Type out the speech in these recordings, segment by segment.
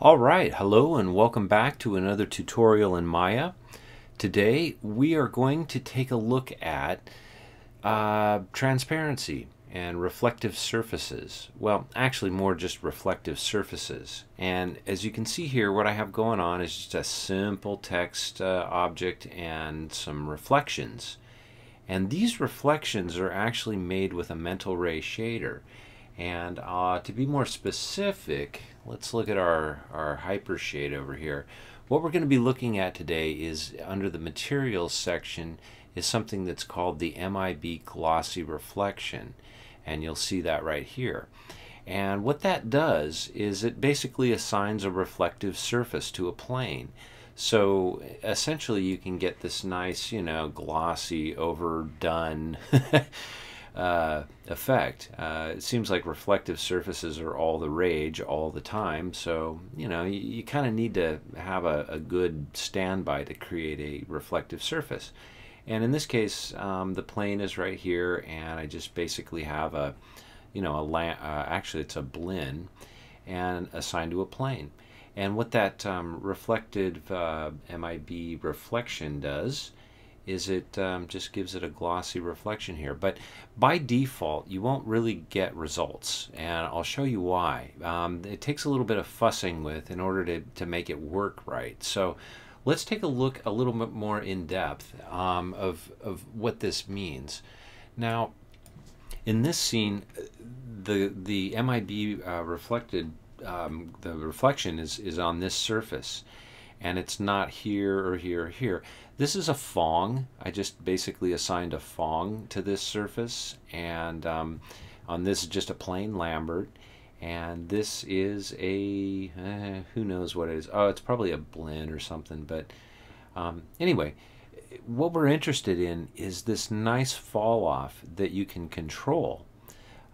All right, hello and welcome back to another tutorial in Maya. Today we are going to take a look at transparency and reflective surfaces. Well, actually more just reflective surfaces. And as you can see here, what I have going on is just a simple text object and some reflections. And these reflections are actually made with a mental ray shader. And to be more specific, let's look at our hyper shade over here. What we're going to be looking at today is under the materials section is something that's called the MIB Glossy reflection. And you'll see that right here. And what that does is it basically assigns a reflective surface to a plane. So essentially you can get this nice, glossy, overdone effect. It seems like reflective surfaces are all the rage all the time, so you kind of need to have a good standby to create a reflective surface. And in this case, the plane is right here, and I just basically have actually it's a blend and assigned to a plane. And what that reflected MIB reflection does is it just gives it a glossy reflection here. But by default, you won't really get results, and I'll show you why. It takes a little bit of fussing with in order to make it work right. So let's take a look a little bit more in depth of what this means. Now, in this scene, the MIB reflected, the reflection is on this surface, and it's not here or here or here. This is a Fong. I just basically assigned a Fong to this surface, and on this is just a plain Lambert, and this is a who knows what it is. Oh, it's probably a blend or something, but anyway, what we're interested in is this nice fall off that you can control.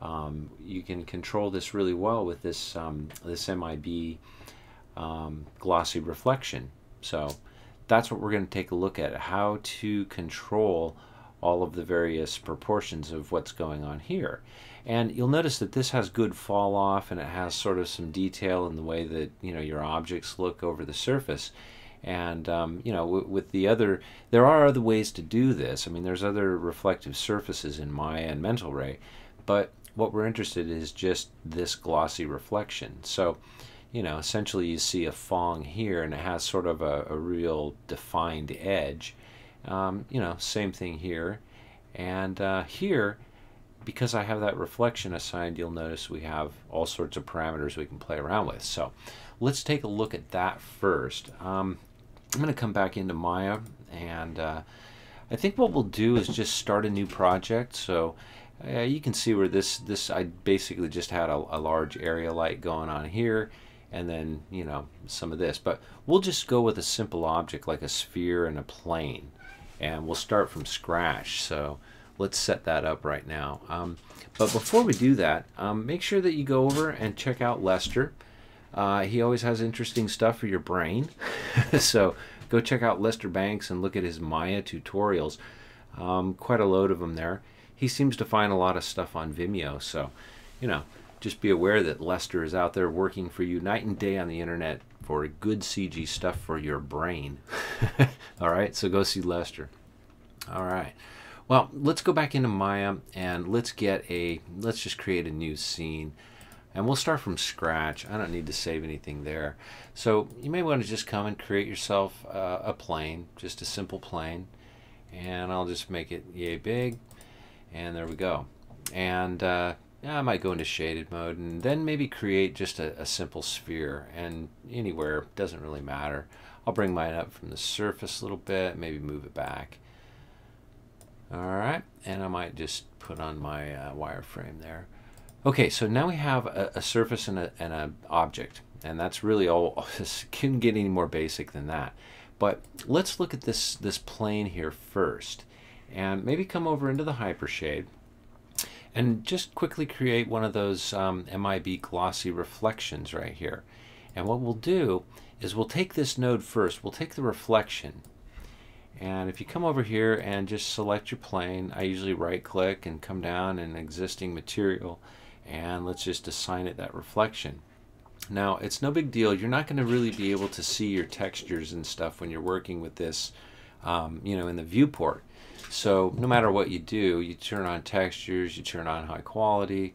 You can control this really well with this this MIB glossy reflection. So that's what we're going to take a look at, how to control all of the various proportions of what's going on here. And you'll notice that this has good fall off, and it has sort of some detail in the way that your objects look over the surface. And with the other, there are other ways to do this. I mean, there's other reflective surfaces in Maya and Mental Ray, but what we're interested in is just this glossy reflection. So essentially you see a Fong here, and it has sort of a real defined edge. Same thing here. And here, because I have that reflection assigned, you'll notice we have all sorts of parameters we can play around with. So let's take a look at that first. I'm going to come back into Maya, and I think what we'll do is just start a new project. So you can see where this I basically just had a large area light going on here, and then some of this, but we'll just go with a simple object like a sphere and a plane, and we'll start from scratch. So let's set that up right now. But before we do that, make sure that you go over and check out Lester. He always has interesting stuff for your brain. So go check out Lester Banks and look at his Maya tutorials. Quite a load of them there. He seems to find a lot of stuff on Vimeo, so just be aware that Lester is out there working for you night and day on the internet for good CG stuff for your brain. All right, so go see Lester. All right, well, let's go back into Maya, and let's just create a new scene, and we'll start from scratch. I don't need to save anything there. So you may want to just come and create yourself a plane, just a simple plane, and I'll just make it yay big, and there we go. And I might go into shaded mode, and then maybe create just a simple sphere, and anywhere, doesn't really matter. I'll bring mine up from the surface a little bit, maybe move it back. Alright, and I might just put on my wireframe there. Okay, so now we have a surface and an object, and that's really all. This couldn't get any more basic than that. But let's look at this plane here first, and maybe come over into the hypershade, and just quickly create one of those MIB glossy reflections right here. And what we'll do is we'll take this node first. We'll take the reflection. And if you come over here and just select your plane, I usually right click and come down in existing material, and let's just assign it that reflection. Now, it's no big deal. You're not going to really be able to see your textures and stuff when you're working with this, in the viewport. So no matter what you do, you turn on textures, you turn on high quality,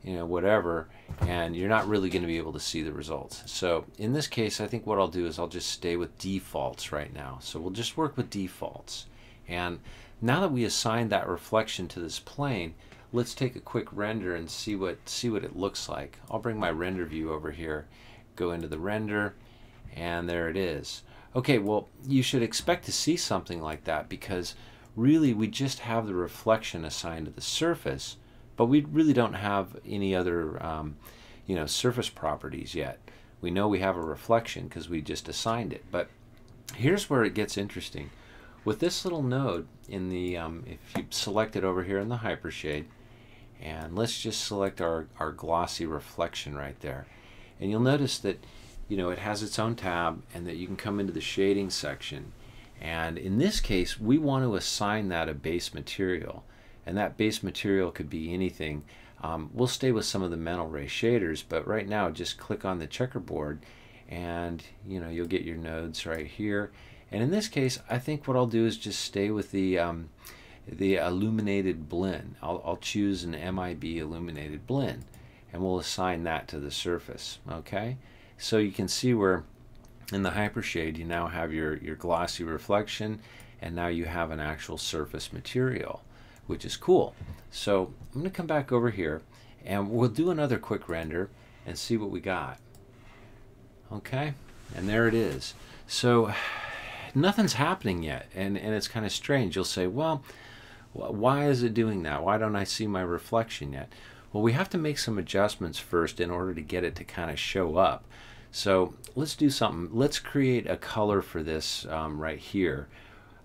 whatever, and you're not really going to be able to see the results. So in this case, I think what I'll do is I'll just stay with defaults right now. So we'll just work with defaults. And now that we assigned that reflection to this plane, let's take a quick render and see what it looks like. I'll bring my render view over here, go into the render, and there it is. Okay, well, you should expect to see something like that because really we just have the reflection assigned to the surface, but we really don't have any other surface properties yet. We know we have a reflection because we just assigned it, but here's where it gets interesting. With this little node in the, if you select it over here in the hypershade, and let's just select our glossy reflection right there, and you'll notice that it has its own tab and that you can come into the shading section, and in this case we want to assign that a base material, and that base material could be anything. We'll stay with some of the mental ray shaders, but right now just click on the checkerboard and you'll get your nodes right here. And in this case, I think what I'll do is just stay with the illuminated blend. I'll choose an MIB illuminated blend, and we'll assign that to the surface. Okay, so you can see where in the hypershade you now have your glossy reflection, and now you have an actual surface material, which is cool. So I'm going to come back over here, and we'll do another quick render and see what we got. Okay, and there it is. So nothing's happening yet, and it's kind of strange. You'll say, well, why is it doing that? Why don't I see my reflection yet? Well, we have to make some adjustments first in order to get it to kind of show up. So let's do something. Let's create a color for this right here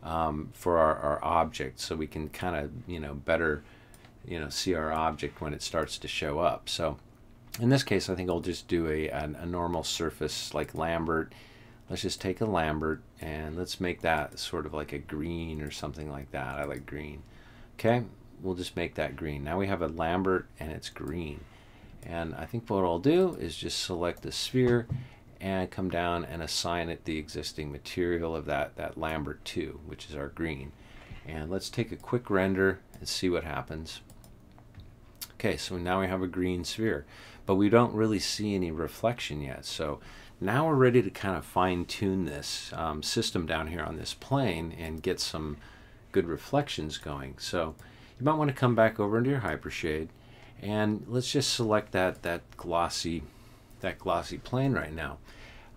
for our object, so we can kind of better see our object when it starts to show up. So in this case, I think I'll just do a normal surface like Lambert. Let's just take a Lambert and let's make that sort of like a green or something like that. I like green. Okay, we'll just make that green. Now we have a Lambert and it's green. And I think what I'll do is just select the sphere and come down and assign it the existing material of that Lambert 2, which is our green. And let's take a quick render and see what happens. Okay, so now we have a green sphere, but we don't really see any reflection yet. So now we're ready to kind of fine-tune this system down here on this plane and get some good reflections going. So you might want to come back over into your hypershade, and let's just select that glossy plane right now.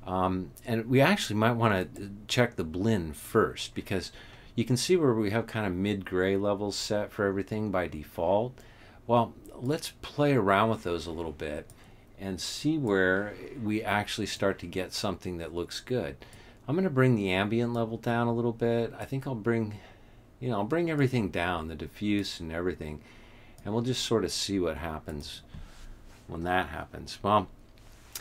And we actually might want to check the blend first, because you can see where we have kind of mid-gray levels set for everything by default. Well, let's play around with those a little bit and see where we actually start to get something that looks good. I'm going to bring the ambient level down a little bit. I think I'll bring everything down, the diffuse and everything, and we'll just sort of see what happens when that happens. Well,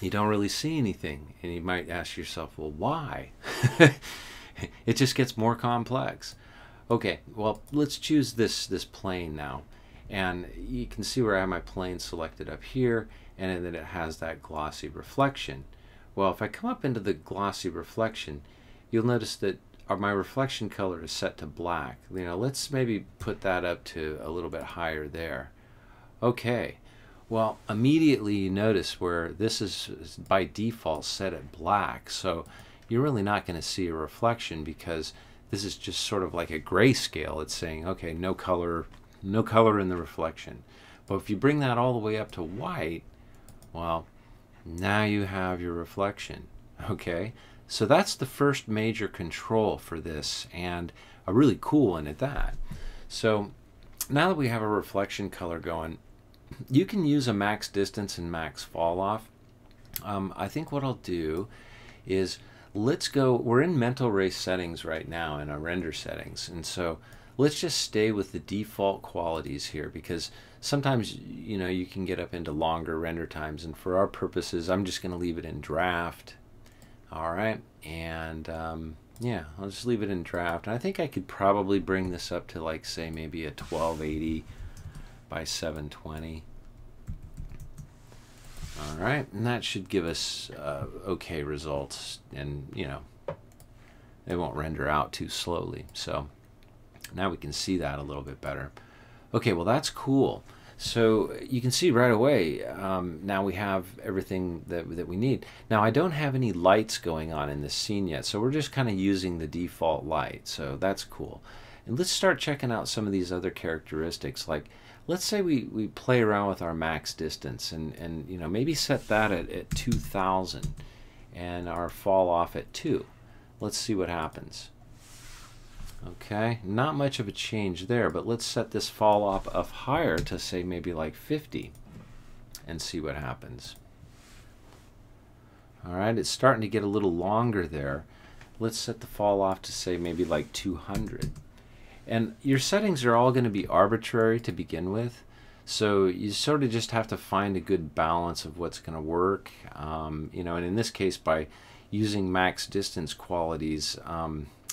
you don't really see anything, and you might ask yourself, well, why? It just gets more complex. Okay, well, let's choose this plane now, and you can see where I have my plane selected up here, and then it has that glossy reflection. Well, if I come up into the glossy reflection, you'll notice that my reflection color is set to black. Let's maybe put that up to a little bit higher there. Okay, well, immediately you notice where this is by default set at black, so you're really not going to see a reflection because this is just sort of like a grayscale. It's saying, okay, no color in the reflection. But if you bring that all the way up to white, well, now you have your reflection. Okay, so that's the first major control for this, and a really cool one at that. So now that we have a reflection color going, you can use a max distance and max fall off. I think what I'll do is we're in mental ray settings right now in our render settings, and so let's just stay with the default qualities here, because sometimes you can get up into longer render times, and for our purposes I'm just going to leave it in draft. Alright, and yeah, I'll just leave it in draft. And I think I could probably bring this up to, like, say maybe a 1280 by 720. All right, and that should give us okay results, and they won't render out too slowly. So now we can see that a little bit better. Okay, well that's cool. So you can see right away, now we have everything that we need. Now I don't have any lights going on in this scene yet, so we're just kind of using the default light, so that's cool. And let's start checking out some of these other characteristics. Like, let's say we play around with our max distance and maybe set that at 2000 and our fall off at 2. Let's see what happens. Okay, not much of a change there, but let's set this fall off up higher to say maybe like 50 and see what happens. All right, it's starting to get a little longer there. Let's set the fall off to say maybe like 200. And your settings are all going to be arbitrary to begin with, so you sort of just have to find a good balance of what's going to work. And in this case, by using max distance qualities,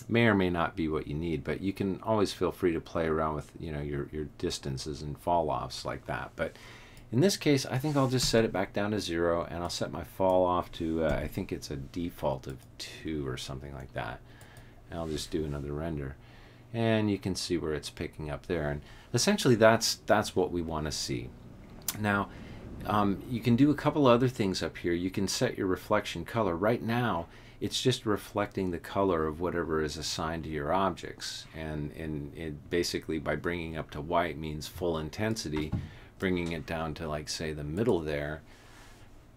may or may not be what you need, but you can always feel free to play around with your distances and fall offs like that. But in this case, I think I'll just set it back down to 0, and I'll set my fall off to I think it's a default of 2 or something like that. And I'll just do another render, and you can see where it's picking up there. And essentially that's what we want to see. Now you can do a couple other things up here. You can set your reflection color. Right now it's just reflecting the color of whatever is assigned to your objects, and it basically, by bringing up to white, means full intensity. Bringing it down to, like, say, the middle there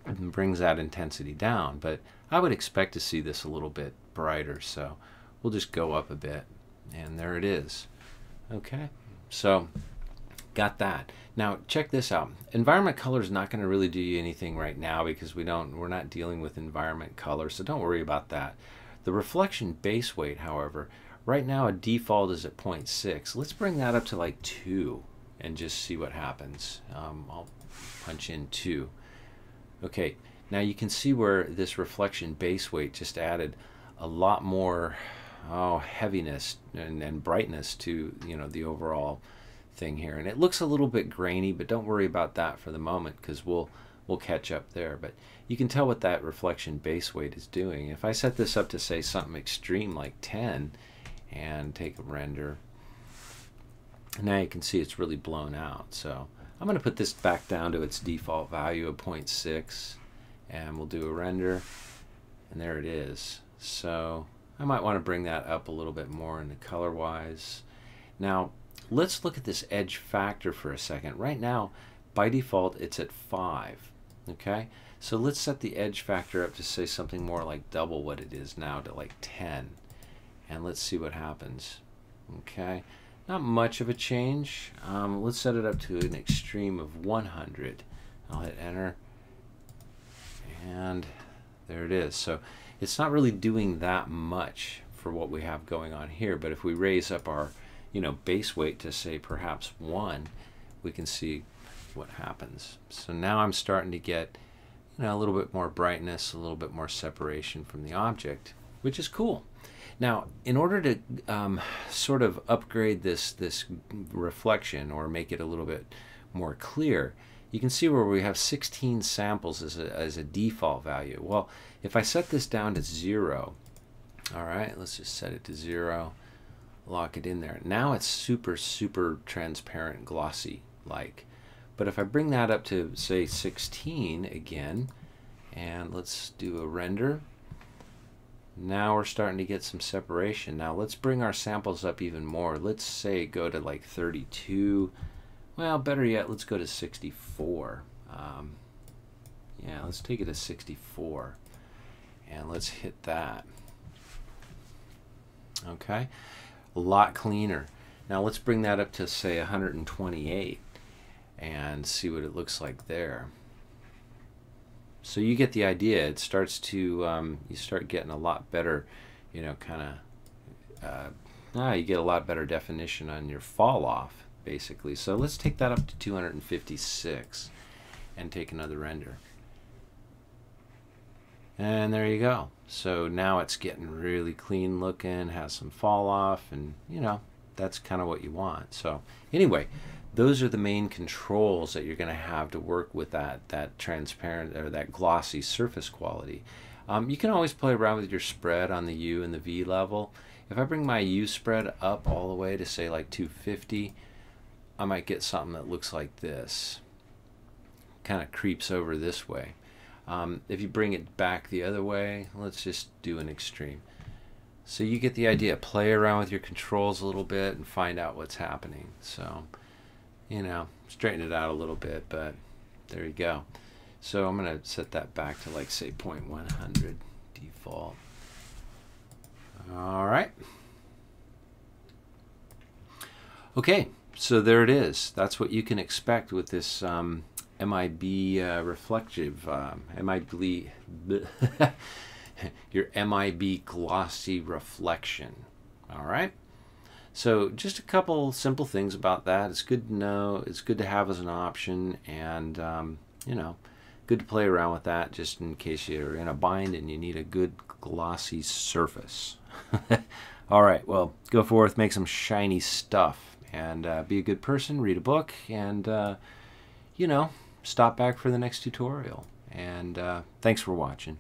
brings that intensity down. But I would expect to see this a little bit brighter, so we'll just go up a bit, and there it is. Okay, so got that. Now check this out. Environment color is not going to really do you anything right now because we're not dealing with environment color, so don't worry about that. The reflection base weight, however, right now a default is at 0.6. Let's bring that up to like 2 and just see what happens. I'll punch in 2. Okay, now you can see where this reflection base weight just added a lot more heaviness and brightness to the overall thing here, and it looks a little bit grainy, but don't worry about that for the moment because we'll catch up there. But you can tell what that reflection base weight is doing. If I set this up to say something extreme like 10 and take a render, now you can see it's really blown out. So I'm going to put this back down to its default value of 0.6, and we'll do a render, and there it is. So I might want to bring that up a little bit more in the color wise. Now let's look at this edge factor for a second. Right now, by default, it's at 5. Okay, so let's set the edge factor up to say something more like double what it is now, to like 10, and let's see what happens. Okay, not much of a change. Let's set it up to an extreme of 100. I'll hit enter, and there it is. So it's not really doing that much for what we have going on here, but if we raise up our base weight to say perhaps 1, we can see what happens. So now I'm starting to get a little bit more brightness, a little bit more separation from the object, which is cool. Now, in order to sort of upgrade this reflection or make it a little bit more clear, you can see where we have 16 samples as a default value. Well, if I set this down to 0, all right, let's just set it to 0. Lock it in there. Now it's super transparent, glossy like. But if I bring that up to say 16 again, and let's do a render, now we're starting to get some separation. Now let's bring our samples up even more. Let's say go to like 32. Well, better yet, let's go to 64. Yeah, let's take it to 64, and let's hit that. Okay, a lot cleaner. Now let's bring that up to say 128 and see what it looks like there. So you get the idea. It starts to you start getting a lot better, you get a lot better definition on your fall off basically. So let's take that up to 256 and take another render. And there you go. So now it's getting really clean looking, has some fall off, and that's kind of what you want. So anyway, those are the main controls that you're going to have to work with that transparent or that glossy surface quality. You can always play around with your spread on the U and the V level. If I bring my U spread up all the way to say like 250, I might get something that looks like this. Kind of creeps over this way. If you bring it back the other way, let's just do an extreme. So you get the idea. Play around with your controls a little bit and find out what's happening. So, you know, straighten it out a little bit, but there you go. So I'm going to set that back to like say 0.100 default. All right. Okay, so there it is. That's what you can expect with this MIB reflective, MIB, your MIB glossy reflection. All right. So just a couple simple things about that. It's good to know. It's good to have as an option, and you know, good to play around with that just in case you're in a bind and you need a good glossy surface. All right, well, go forth, make some shiny stuff, and be a good person, read a book, and you know, stop back for the next tutorial. And thanks for watching.